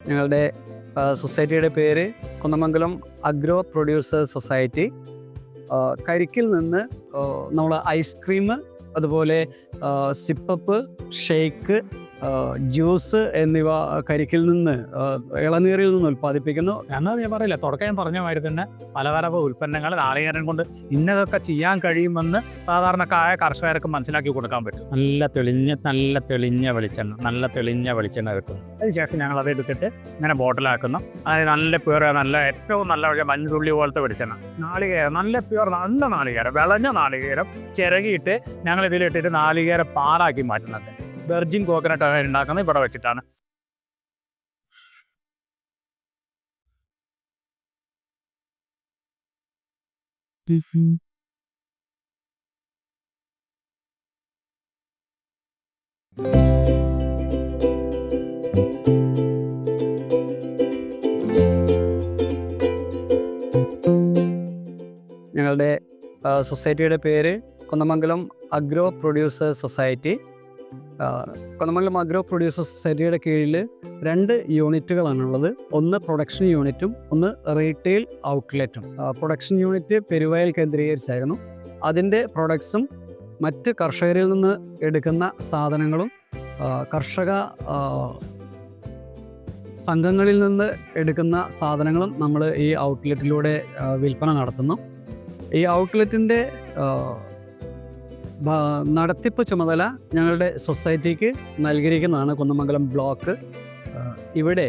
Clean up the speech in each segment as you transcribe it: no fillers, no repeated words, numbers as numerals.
ഞങ്ങളുടെ സൊസൈറ്റിയുടെ പേര് കുന്നമംഗലം അഗ്രോ പ്രൊഡ്യൂസേഴ്സ് സൊസൈറ്റി. കരിക്കിൽ നിന്ന് നമ്മൾ ഐസ്ക്രീം, അതുപോലെ സിപ്പപ്പ്, ഷേക്ക്, ജ്യൂസ് എന്നിവ കരിക്കിൽ നിന്ന്, ഇളനീരിൽ നിന്ന് ഉൽപ്പാദിപ്പിക്കുന്നു. ഞാൻ പറയില്ല, തുടക്കം പറഞ്ഞ മാതിരി തന്നെ പലതര ഉൽപ്പന്നങ്ങൾ നാളികേരം കൊണ്ട് ഇന്നതൊക്കെ ചെയ്യാൻ കഴിയുമെന്ന് സാധാരണക്കാരായ കർഷകർക്ക് മനസ്സിലാക്കി കൊടുക്കാൻ പറ്റും. നല്ല തെളിഞ്ഞ വെളിച്ചെണ്ണ എടുക്കുന്നു. അതിനുശേഷം ഞങ്ങൾ അത് എടുത്തിട്ട് ഇങ്ങനെ ബോട്ടിലാക്കുന്നു. അതായത് നല്ല പ്യൂർ, ഏറ്റവും നല്ല മഞ്ഞുള്ളി പോലത്തെ വെളിച്ചെണ്ണ, നാളികേരം, നല്ല പ്യൂർ, നല്ല നാളികേരം, വിളഞ്ഞ നാളികേരം ചിരകിയിട്ട് ഞങ്ങൾ ഇതിലിട്ടിട്ട് നാളികേരം പാലാക്കി മാറ്റുന്നുണ്ട്. വെർജിൻ കോക്കനട്ട് ഉണ്ടാക്കുന്നത് ഇവിടെ വെച്ചിട്ടാണ്. ഞങ്ങളുടെ സൊസൈറ്റിയുടെ പേര് Kunnamangalam agro producers society. Kunnamangalam agro producers സൊസൈറ്റിയുടെ കീഴിൽ 2 യൂണിറ്റുകളാണുള്ളത്. ഒന്ന് പ്രൊഡക്ഷൻ യൂണിറ്റും ഒന്ന് റീറ്റെയിൽ ഔട്ട്ലെറ്റും. പ്രൊഡക്ഷൻ യൂണിറ്റ് പെരുവയൽ കേന്ദ്രീകരിച്ചായിരുന്നു. അതിൻ്റെ പ്രൊഡക്ട്സും മറ്റ് കർഷകരിൽ നിന്ന് എടുക്കുന്ന സാധനങ്ങളും കർഷക സംഘങ്ങളിൽ നിന്ന് എടുക്കുന്ന സാധനങ്ങളും നമ്മൾ ഈ ഔട്ട്ലെറ്റിലൂടെ വിൽപ്പന നടത്തുന്നു. ഈ ഔട്ട്ലെറ്റിൻ്റെ നടത്തിപ്പ് ചുമതല ഞങ്ങളുടെ സൊസൈറ്റിക്ക് നൽകിയിരിക്കുന്നതാണ് കുന്നമംഗലം ബ്ലോക്ക്. ഇവിടെ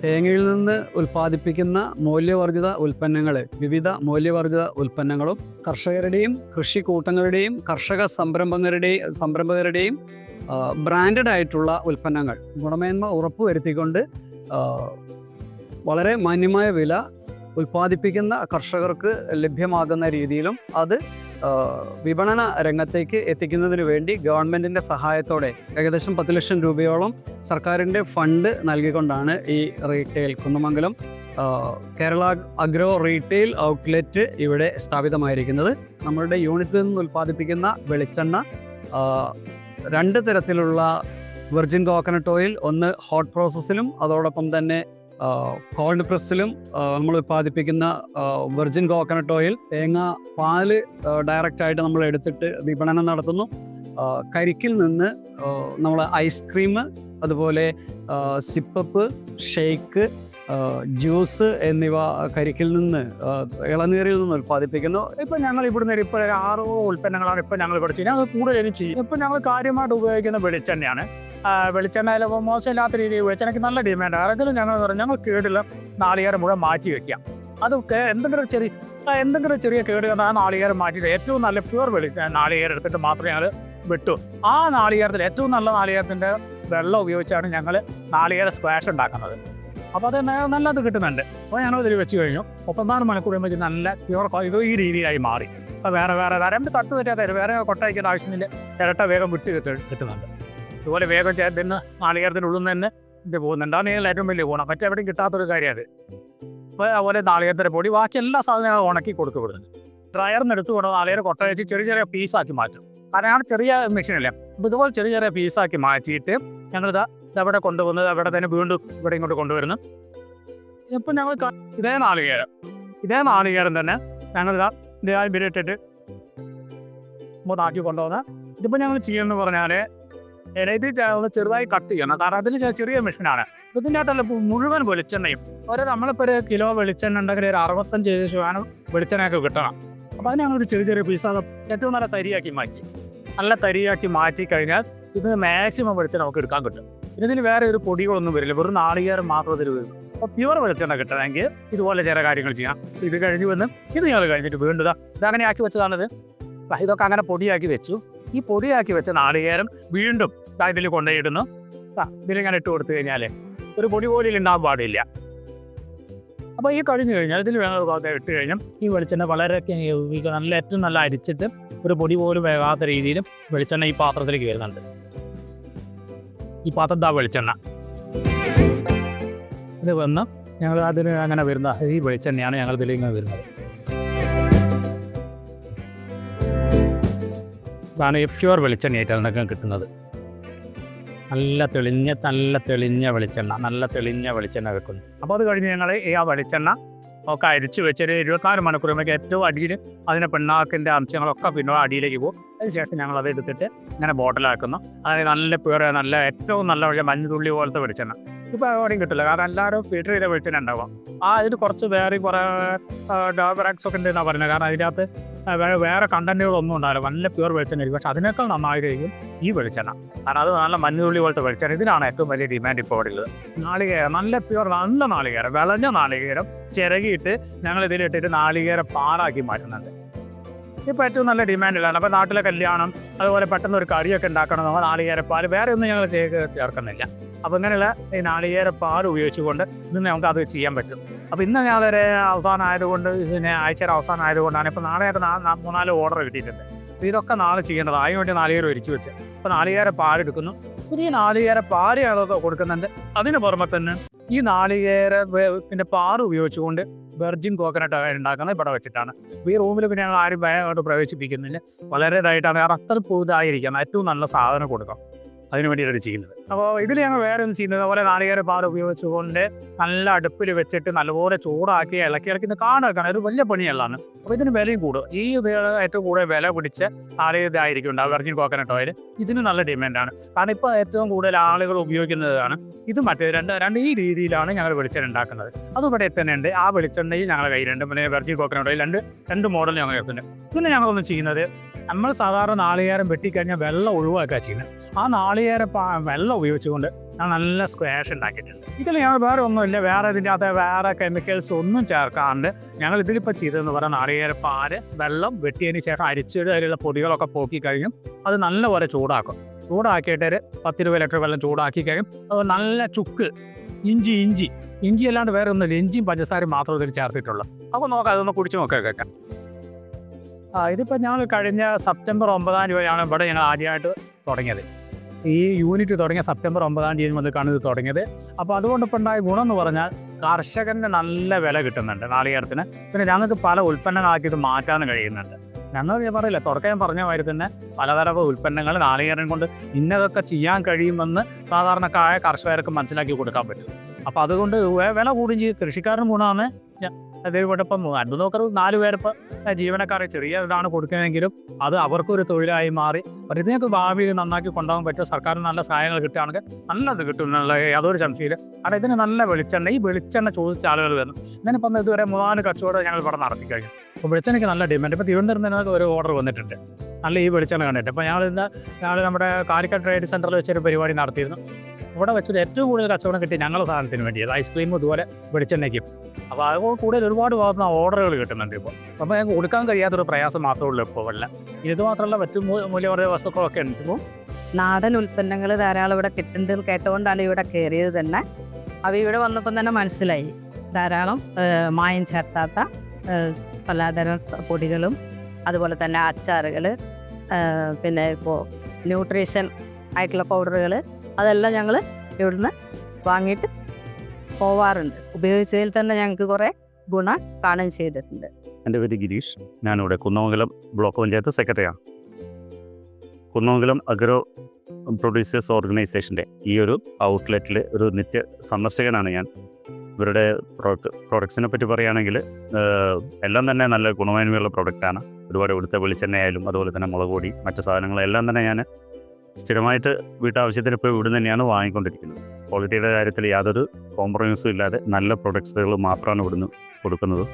തേങ്ങയിൽ നിന്ന് ഉൽപ്പാദിപ്പിക്കുന്ന മൂല്യവർദ്ധിത ഉൽപ്പന്നങ്ങൾ, വിവിധ മൂല്യവർദ്ധിത ഉൽപ്പന്നങ്ങളും കർഷകരുടെയും കൃഷിക്കൂട്ടങ്ങളുടെയും കർഷക സംരംഭകരുടെയും ബ്രാൻഡഡ് ആയിട്ടുള്ള ഉൽപ്പന്നങ്ങൾ ഗുണമേന്മ ഉറപ്പുവരുത്തിക്കൊണ്ട് വളരെ മാന്യമായ വില ഉൽപ്പാദിപ്പിക്കുന്ന കർഷകർക്ക് ലഭ്യമാകുന്ന രീതിയിലും അത് വിപണന രംഗത്തേക്ക് എത്തിക്കുന്നതിന് വേണ്ടി ഗവൺമെൻറ്റിൻ്റെ സഹായത്തോടെ ഏകദേശം 10 ലക്ഷം രൂപയോളം സർക്കാരിൻ്റെ ഫണ്ട് നൽകിക്കൊണ്ടാണ് ഈ retail Kunnamangalam Kerala agro retail outlet ഇവിടെ സ്ഥാപിതമായിരിക്കുന്നത്. നമ്മളുടെ യൂണിറ്റിൽ നിന്ന് ഉൽപ്പാദിപ്പിക്കുന്ന വെളിച്ചെണ്ണ 2 തരത്തിലുള്ള വെർജിൻ കോക്കനട്ട് ഓയിൽ, ഒന്ന് ഹോട്ട് പ്രോസസ്സിലും അതോടൊപ്പം തന്നെ കോൾഡ് പ്രസ്സിലും നമ്മൾ ഉൽപ്പാദിപ്പിക്കുന്ന വെർജിൻ കോക്കനട്ട് ഓയിൽ, തേങ്ങ പാല് ഡയറക്റ്റായിട്ട് നമ്മൾ എടുത്തിട്ട് വിപണനം നടത്തുന്നു. കരിക്കിൽ നിന്ന് നമ്മൾ ഐസ്ക്രീം, അതുപോലെ സിപ്പപ്പ്, ഷേക്ക്, ജ്യൂസ് എന്നിവ കരിക്കിൽ നിന്ന്, ഇളനീരിൽ നിന്ന് ഉൽപ്പാദിപ്പിക്കുന്നു. ഇപ്പം ഞങ്ങൾ ഇവിടുന്ന് ഇപ്പോൾ 6 ഉൽപ്പന്നങ്ങളാണ് ഇപ്പം ഞങ്ങൾ ഇവിടെ ചെയ്യുന്നത്. അത് കൂടുതലും ചെയ്യും. ഇപ്പം ഞങ്ങൾ കാര്യമായിട്ട് ഉപയോഗിക്കുന്ന വെളിച്ചെണ്ണയാണ്. വെളിച്ചെണ്ണയിൽ മോശമില്ലാത്ത രീതിയിൽ വെളിച്ചെണ്ണയ്ക്ക് നല്ല ഡിമാൻഡ്. അതിൽ ഞങ്ങൾ കേടില്ല നാളികേരം മുഴുവൻ മാറ്റി വയ്ക്കാം. അത് എന്തെങ്കിലും ചെറിയ കേട് ആ നാളികേരം മാറ്റിയിട്ട് ഏറ്റവും നല്ല പ്യൂർ നാളികേരം എടുത്തിട്ട് മാത്രമേ ഞങ്ങൾ വിട്ടു. ആ നാളികേരത്തിൽ ഏറ്റവും നല്ല നാളികേരത്തിൻ്റെ വെള്ളം ഉപയോഗിച്ചാണ് ഞങ്ങൾ നാളികേര സ്ക്വാഷ് ഉണ്ടാക്കുന്നത്. അപ്പോൾ അത് നല്ലത് കിട്ടുന്നുണ്ട്. അപ്പോൾ ഞങ്ങൾ ഇതിൽ വെച്ച് കഴിഞ്ഞു 34 മണിക്കൂർ കഴിയുമ്പോൾ നല്ല പ്യൂർ ഇത് ഈ രീതിയിലായി മാറി. അപ്പോൾ വേറെ 2 തട്ട് തെറ്റാത്ത വേറെ കൊട്ടയക്കേണ്ട ആവശ്യമില്ല. ചിരട്ട വേഗം വിട്ട് കിട്ടുന്നുണ്ട്. ഇതുപോലെ വേഗം ചേർന്ന് നാളികേരത്തിനുള്ളിൽ നിന്ന് തന്നെ ഇത് പോകുന്നുണ്ട്. അതാണ് ഏറ്റവും വലിയ ഗുണം. മറ്റെവിടെയും കിട്ടാത്തൊരു കാര്യം അത്. അപ്പോൾ അതുപോലെ നാളികേരത്തിൻ്റെ പൊടി, ബാക്കി എല്ലാ സാധനങ്ങളും ഉണക്കി കൊടുക്കപ്പെടുന്നുണ്ട്. ഡ്രയറിനെടുത്ത് കൊണ്ട് നാളികേരം കൊട്ട വെച്ച് ചെറിയ പീസാക്കി മാറ്റും. കാരണം ചെറിയ മെഷീനല്ലേ. അപ്പോൾ ഇതുപോലെ ചെറിയ പീസാക്കി മാറ്റിയിട്ട് ഞങ്ങളിത് അവിടെ കൊണ്ടുപോകുന്നത് അവിടെ തന്നെ വീണ്ടും ഇവിടെ ഇങ്ങോട്ട് കൊണ്ടുവരുന്നു. ഇപ്പം ഞങ്ങൾ ഇതേ നാളികേരം തന്നെ ഞങ്ങളിതാ ഇതായി ബിരിട്ടിട്ട് ആക്കി കൊണ്ടുപോകുന്നത്. ഇതിപ്പോൾ ഞങ്ങൾ ചെയ്യുമെന്ന് പറഞ്ഞാൽ ഇത് ചെറുതായി കട്ട് ചെയ്യണം. കാരണം അതിൽ ചെറിയ മെഷീനാണ്. ഇതിൻ്റെ ആയിട്ടല്ല മുഴുവൻ വെളിച്ചെണ്ണയും. നമ്മളിപ്പോൾ 1 കിലോ വെളിച്ചെണ്ണ ഉണ്ടെങ്കിൽ ഒരു 65% വെളിച്ചെണ്ണയൊക്കെ കിട്ടണം. അപ്പോൾ അതിന് ഞങ്ങളൊരു ചെറിയ പീസ് അത് ഏറ്റവും നല്ല തരിയാക്കി മാറ്റി കഴിഞ്ഞാൽ ഇതിന് മാക്സിമം വെളിച്ചെണ്ണ നമുക്ക് എടുക്കാൻ കിട്ടും. ഇതിന് വേറെ ഒരു പൊടികളൊന്നും വരില്ല, വെറും നാളികേരം മാത്രം ഇതിൽ വരും. അപ്പോൾ പ്യൂർ വെളിച്ചെണ്ണ കിട്ടണമെങ്കിൽ ഇതുപോലെ ചില കാര്യങ്ങൾ ചെയ്യാം. ഇത് കഴിഞ്ഞ് വന്ന് ഇത് ഞങ്ങൾ കഴിഞ്ഞിട്ട് വീണ്ടും ഇതങ്ങനെ ആക്കി വെച്ചതാണിത്. ഇതൊക്കെ അങ്ങനെ പൊടിയാക്കി വെച്ചു. ഈ പൊടിയാക്കി വെച്ച നാളികേരം വീണ്ടും ഇതിൽ കൊണ്ടുപോയിടുന്നു. ഇതിലിങ്ങനെ ഇട്ട് കൊടുത്തു കഴിഞ്ഞാൽ ഒരു പൊടി പോലും ഉണ്ടാകാൻ പാടില്ല. അപ്പോൾ ഈ കഴിഞ്ഞ് കഴിഞ്ഞാൽ ഇതിൽ വേണമെങ്കിൽ ഭാഗത്ത് ഇട്ട് കഴിഞ്ഞാൽ ഈ വെളിച്ചെണ്ണ വളരെ ഏറ്റവും നല്ല അരിച്ചിട്ട് ഒരു പൊടി പോലും വേകാത്ത രീതിയിലും വെളിച്ചെണ്ണ ഈ പാത്രത്തിലേക്ക് വരുന്നുണ്ട്. ഈ പാത്രത്തിൽ വെളിച്ചെണ്ണ ഇത് വന്ന് ഞങ്ങൾ അതിന് അങ്ങനെ വരുന്ന ഈ വെളിച്ചെണ്ണയാണ് ഞങ്ങൾ ഇതിലിങ്ങനെ വരുന്നത്. ഇതാണ് പ്യൂർ വെളിച്ചെണ്ണയായിട്ടാണ് കിട്ടുന്നത്. നല്ല തെളിഞ്ഞ വെളിച്ചെണ്ണ വെക്കുന്നു. അപ്പോൾ അത് കഴിഞ്ഞ് ഞങ്ങൾ ഈ ആ വെളിച്ചെണ്ണ ഒക്കെ അരിച്ച് വെച്ചൊരു 24 മണിക്കൂറുമ്പോഴേക്ക് ഏറ്റവും അടിയിൽ അതിൻ്റെ പിണ്ണാക്കിൻ്റെ അംശങ്ങളൊക്കെ പിന്നെ അടിയിലേക്ക് പോകും. അതിനുശേഷം ഞങ്ങൾ അത് എടുത്തിട്ട് ഇങ്ങനെ ബോട്ടിലാക്കുന്നു. അതായത് നല്ല പ്യൂർ നല്ല ഏറ്റവും നല്ല മഞ്ഞുതുള്ളി പോലത്തെ വെളിച്ചെണ്ണ. ഇപ്പോൾ എവിടെയും കിട്ടില്ല, കാരണം എല്ലാവരും ഫിൽറ്റർ ചെയ്ത വെളിച്ചെണ്ണ ഉണ്ടാവാം. അതിന് കുറച്ച് വേറെ കുറേ ഡോബറാക്സ് ഒക്കെ ഉണ്ടെന്നാണ് പറയുന്നത്. കാരണം അതിനകത്ത് വേറെ കണ്ടന്റുകളൊന്നും ഉണ്ടാവില്ല, നല്ല പ്യൂർ വെളിച്ചെണ്ണ ആയിരിക്കും. പക്ഷെ അതിനേക്കാൾ നന്നായിരിക്കും ഈ വെളിച്ചെണ്ണ, കാരണം അത് നല്ല മഞ്ഞുതുള്ളി പോലത്തെ വെളിച്ചെണ്ണ. ഇതിനാണ് ഏറ്റവും വലിയ ഡിമാൻഡ് ഇപ്പോൾ അവിടെ ഉള്ളത്. നാളികേരം നല്ല പ്യൂർ നല്ല നാളികേരം, വിളഞ്ഞ നാളികേരം ചിരകിയിട്ട് ഞങ്ങൾ ഇതിലിട്ടിട്ട് നാളികേര പാലാക്കി മാറ്റുന്നുണ്ട്. ഇപ്പോൾ ഏറ്റവും നല്ല ഡിമാൻഡിലാണ്. അപ്പോൾ നാട്ടിലെ കല്യാണം, അതുപോലെ പെട്ടെന്ന് ഒരു കറിയൊക്കെ ഉണ്ടാക്കണം, നമ്മൾ നാളികേരപ്പാൽ വേറെ ഒന്നും ഞങ്ങൾ ചേർക്കുന്നില്ല. അപ്പോൾ ഇങ്ങനെയുള്ള ഈ നാളികേരപ്പാൽ ഉപയോഗിച്ചുകൊണ്ട് ഇന്ന് നമുക്ക് അത് ചെയ്യാൻ പറ്റും. അപ്പോൾ ഇന്ന് ഞങ്ങളൊരു അവസാനം ആയതുകൊണ്ട്, ഇതിന് ആഴ്ചയുടെ അവസാനം ആയതുകൊണ്ടാണ് ഇപ്പോൾ നാളെയായിട്ട് 3-4 ഓർഡർ കിട്ടിയിട്ടുണ്ട്. അപ്പോൾ ഇതൊക്കെ നാളെ ചെയ്യേണ്ടത്. അതിന് വേണ്ടി നാളികേരം ഒരിച്ചു വെച്ച് ഇപ്പോൾ നാളികേരപ്പാൽ എടുക്കുന്നു. ഈ നാളികേരപ്പാൽ കൊടുക്കുന്നുണ്ട്. അതിന് പുറമെ തന്നെ ഈ നാളികേരത്തിൻ്റെ പാൽ ഉപയോഗിച്ചുകൊണ്ട് വെർജിൻ കോക്കനട്ട് ഉണ്ടാക്കുന്നത് ഇവിടെ വെച്ചിട്ടാണ്. ഈ റൂമിൽ പിന്നെ ഞങ്ങൾ ആരും ഭയമായിട്ട് പ്രവേശിപ്പിക്കുന്നില്ല. വളരെ ഇതായിട്ടാണ്, കാരണം അത്ര പുതുതായിരിക്കണം, ഏറ്റവും നല്ല സാധനം കൊടുക്കാം, അതിന് വേണ്ടിയിട്ടാണ് ചെയ്യുന്നത്. അപ്പോൾ ഇതിൽ ഞങ്ങൾ വേറെ ഒന്നും ചെയ്യുന്നത്, അതുപോലെ നാളികേരപ്പാൽ ഉപയോഗിച്ചുകൊണ്ട് നല്ല അടുപ്പിൽ വെച്ചിട്ട് നല്ലപോലെ ചൂടാക്കി ഇളക്കി കാണാൻ ഒരു വലിയ പണിയുള്ളതാണ്. അപ്പോൾ ഇതിന് വിലയും കൂടും. ഈ ഏറ്റവും കൂടുതൽ വില പിടിച്ച ഇതായിരിക്കും ഉണ്ടാവും വെർജിൻ കോക്കനട്ട് ഓയിൽ. ഇതിന് നല്ല ഡിമാൻഡാണ്, കാരണം ഇപ്പോൾ ഏറ്റവും കൂടുതൽ ആളുകൾ ഉപയോഗിക്കുന്നതാണ് ഇത്. മറ്റേ രണ്ട് ഈ രീതിയിലാണ് ഞങ്ങൾ വെളിച്ചെണ്ണ ഉണ്ടാക്കുന്നത്. അതും ഇവിടെ തന്നെയുണ്ട്. ആ വെളിച്ചെണ്ണയിൽ ഞങ്ങളുടെ കയ്യിലുണ്ട്. പിന്നെ വെർജിൻ കോക്കനട്ട് ഓയിൽ രണ്ട് മോഡൽ ഞങ്ങൾ എടുക്കുന്നുണ്ട്. പിന്നെ ഞങ്ങളൊന്ന് ചെയ്യുന്നത്, നമ്മൾ സാധാരണ നാളികേരം വെട്ടിക്കഴിഞ്ഞാൽ വെള്ളം ഒഴിവാക്കുക ചെയ്യുന്നത്. ആ നാളികേര വെള്ളം ഉപയോഗിച്ചുകൊണ്ട് ഞാൻ നല്ല സ്ക്വാഷ് ഉണ്ടാക്കിയിട്ടുണ്ട്. ഇതിൽ ഞങ്ങൾ വേറെ ഒന്നുമില്ല, വേറെ ഇതിൻ്റെ അകത്ത് വേറെ കെമിക്കൽസ് ഒന്നും ചേർക്കാണ്ട് ഞങ്ങൾ ഇതിലിപ്പോൾ ചെയ്തതെന്ന് പറഞ്ഞാൽ നാളികേരപ്പാൽ വെള്ളം വെട്ടിയതിന് ശേഷം അരിച്ചിട്ട് അതിലുള്ള പൊടികളൊക്കെ പോക്കി കഴിഞ്ഞും അത് നല്ലപോലെ ചൂടാക്കിയിട്ട് ഒരു 10-20 ലിറ്റർ വെള്ളം ചൂടാക്കി കഴിയും. അത് നല്ല ചുക്ക് ഇഞ്ചി അല്ലാണ്ട് വേറെ ഒന്നുമില്ല, ഇഞ്ചിയും പഞ്ചസാരയും മാത്രം ഇതിൽ ചേർത്തിട്ടുള്ളൂ. അപ്പോൾ നോക്കാം, അതൊന്ന് കുടിച്ച് കേൾക്കാം. ഇതിപ്പോൾ ഞങ്ങൾ കഴിഞ്ഞ സെപ്റ്റംബർ 9 ഇവിടെ ഞങ്ങൾ ആദ്യമായിട്ട് തുടങ്ങിയത്. ഈ യൂണിറ്റ് തുടങ്ങിയ സെപ്റ്റംബർ 9 മുതൽക്കാണ് ഇത് തുടങ്ങിയത്. അപ്പോൾ അതുകൊണ്ടിപ്പോൾ ഉണ്ടായ ഗുണം എന്ന് പറഞ്ഞാൽ കർഷകന് നല്ല വില കിട്ടുന്നുണ്ട് നാളികേരത്തിന്. പിന്നെ ഞങ്ങൾക്ക് പല ഉൽപ്പന്നങ്ങളാക്കി ഇത് മാറ്റാനും കഴിയുന്നുണ്ട്. ഞങ്ങൾ പറയില്ല, തുടക്കം പറഞ്ഞ മാതിരി തന്നെ പലതരം ഉൽപ്പന്നങ്ങൾ നാളികേരം കൊണ്ട് ഇന്നതൊക്കെ ചെയ്യാൻ കഴിയുമെന്ന് സാധാരണക്കാരായ കർഷകർക്ക് മനസ്സിലാക്കി കൊടുക്കാൻ പറ്റും. അപ്പോൾ അതുകൊണ്ട് വില കൂടുകയും ചെയ്യും. കൃഷിക്കാരന് ഗുണമാണ്. അതേപോലെ ഇപ്പം 4 പേരിപ്പോൾ ജീവനക്കാരെ ചെറിയ ഇതാണ് കൊടുക്കുന്നതെങ്കിലും അത് അവർക്കൊരു തൊഴിലായി മാറി. അപ്പോൾ ഇതിനൊക്കെ ഭാവിയിൽ നന്നാക്കി കൊണ്ടുപോകാൻ പറ്റും. സർക്കാരിന് നല്ല സഹായങ്ങൾ കിട്ടുകയാണെങ്കിൽ നല്ലത് കിട്ടും എന്നുള്ള യാതൊരു സംശയമില്ല. കാരണം ഇതിന് നല്ല വെളിച്ചെണ്ണ, ഈ വെളിച്ചെണ്ണ ചോദിച്ച ആളുകൾ വരുന്നു. ഞാനിപ്പം ഇതുവരെ 3-4 കച്ചവടം ഞങ്ങൾ ഇവിടെ നടത്തി കഴിഞ്ഞു. അപ്പോൾ വെളിച്ചെണ്ണയ്ക്ക് നല്ല ഡിമാൻഡ്. ഇപ്പോൾ തിരുവനന്തപുരത്ത് ഒരു ഓർഡർ വന്നിട്ടുണ്ട് നല്ല ഈ വെളിച്ചെണ്ണ കണ്ടിട്ട്. അപ്പോൾ ഞങ്ങൾ നമ്മുടെ കാലിക്കറ്റ് ട്രേഡ് സെൻറ്ററിൽ വെച്ചൊരു പരിപാടി നടത്തിയിരുന്നു. ഇവിടെ വെച്ചിട്ട് ഏറ്റവും കൂടുതൽ കച്ചവടം കിട്ടി ഞങ്ങളുടെ സാധനത്തിന് വേണ്ടിയത് ഐസ്ക്രീമും ഇതുപോലെ വെളിച്ചെണ്ണയ്ക്കും. അപ്പോൾ അതുകൊണ്ട് കൂടുതൽ ഒരുപാട് ഭാഗത്തുനിന്ന് ഓർഡറുകൾ കിട്ടുന്നുണ്ട് ഇപ്പോൾ. അപ്പോൾ ഞങ്ങൾക്ക് കൊടുക്കാൻ കഴിയാത്തൊരു പ്രയാസം മാത്രമേ ഉള്ളൂ ഇപ്പോൾ വല്ല. ഇത് മാത്രമല്ല മറ്റു മൂല്യവർദ്ധിത വസ്തുക്കളൊക്കെ ഉണ്ട്. ഇപ്പോൾ നാടൻ ഉൽപ്പന്നങ്ങൾ ധാരാളം ഇവിടെ കിട്ടുന്നത് കേട്ടുകൊണ്ടാണ് ഇവിടെ കയറിയത് തന്നെ. അവ ഇവിടെ വന്നപ്പം തന്നെ മനസ്സിലായി, ധാരാളം മായം ചേർത്താത്ത പലതരം പൊടികളും അതുപോലെ തന്നെ അച്ചാറുകൾ, പിന്നെ ഇപ്പോൾ ന്യൂട്രീഷൻ ആയിട്ടുള്ള പൗഡറുകൾ, അതെല്ലാം ഞങ്ങൾ ഇവിടുന്ന് വാങ്ങിയിട്ട് പോവാറുണ്ട്. ഉപയോഗിച്ചതിൽ തന്നെ ഞങ്ങൾക്ക് കുറേ ഗുണം കാണുകയും ചെയ്തിട്ടുണ്ട്. എൻ്റെ പേര് ഗിരീഷ്. ഞാനിവിടെ കുന്നമംഗലം ബ്ലോക്ക് പഞ്ചായത്ത് സെക്രട്ടറിയാണ്. കുന്നമംഗലം അഗ്രോ പ്രൊഡ്യൂസേഴ്സ് ഓർഗനൈസേഷൻ്റെ ഈ ഒരു ഔട്ട്ലെറ്റിൽ ഒരു നിത്യ സന്ദർശകനാണ് ഞാൻ. ഇവരുടെ പ്രോഡക്ട്സിനെ പറ്റി പറയുകയാണെങ്കിൽ എല്ലാം തന്നെ നല്ല ഗുണമേന്മയുള്ള പ്രോഡക്റ്റാണ്. ഒരുപാട് ഇവിടുത്തെ വെളിച്ചെണ്ണയായാലും അതുപോലെ തന്നെ മുളക് പൊടി മറ്റു സാധനങ്ങളെല്ലാം തന്നെ ഞാൻ സ്ഥിരമായിട്ട് വീട്ടാവശ്യത്തിന് ഇപ്പോൾ ഇവിടെ തന്നെയാണ് വാങ്ങിക്കൊണ്ടിരിക്കുന്നത്. ക്വാളിറ്റിയുടെ കാര്യത്തിൽ യാതൊരു കോംപ്രമൈസും ഇല്ലാതെ നല്ല പ്രൊഡക്ട്സുകൾ മാത്രമാണ് ഇവിടുന്ന് കൊടുക്കുന്നത്.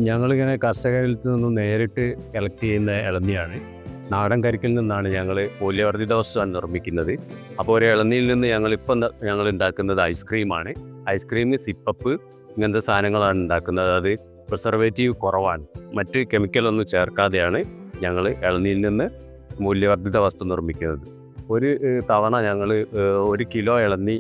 ഞങ്ങളിങ്ങനെ കർഷകരിൽ നിന്നും നേരിട്ട് കളക്ട് ചെയ്യുന്ന ഇളനിയാണ്. നാടൻ കരിക്കിൽ നിന്നാണ് ഞങ്ങൾ മൂല്യവർദ്ധിത വസ്തു നിർമ്മിക്കുന്നത്. അപ്പോൾ ഒരു ഇളനിയിൽ നിന്ന് ഞങ്ങൾ ഉണ്ടാക്കുന്നത് ഐസ്ക്രീമാണ്. ഐസ്ക്രീം, സിപ്പപ്പ് ഇങ്ങനത്തെ സാധനങ്ങളാണ് ഉണ്ടാക്കുന്നത്. അത് പ്രിസർവേറ്റീവ് കുറവാണ്, മറ്റ് കെമിക്കലൊന്നും ചേർക്കാതെയാണ് ഞങ്ങൾ ഇളനിയിൽ നിന്ന് മൂല്യവർദ്ധിത വസ്തു നിർമ്മിക്കുന്നത്. ഒരു തവണ ഞങ്ങൾ 1 കിലോ ഇളനി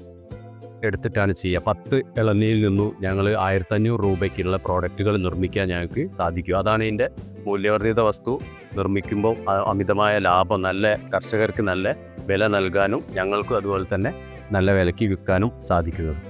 എടുത്തിട്ടാണ് ചെയ്യുക. 10 ഇളനിയിൽ നിന്നും ഞങ്ങൾ 1500 രൂപയ്ക്കുള്ള പ്രോഡക്റ്റുകൾ നിർമ്മിക്കാൻ ഞങ്ങൾക്ക് സാധിക്കും. അതാണ് ഇതിൻ്റെ മൂല്യവർദ്ധിത വസ്തു നിർമ്മിക്കുമ്പോൾ അമിതമായ ലാഭം, നല്ല കർഷകർക്ക് നല്ല വില നൽകാനും ഞങ്ങൾക്കും അതുപോലെ തന്നെ നല്ല വിലയ്ക്ക് വിൽക്കാനും സാധിക്കുന്നത്.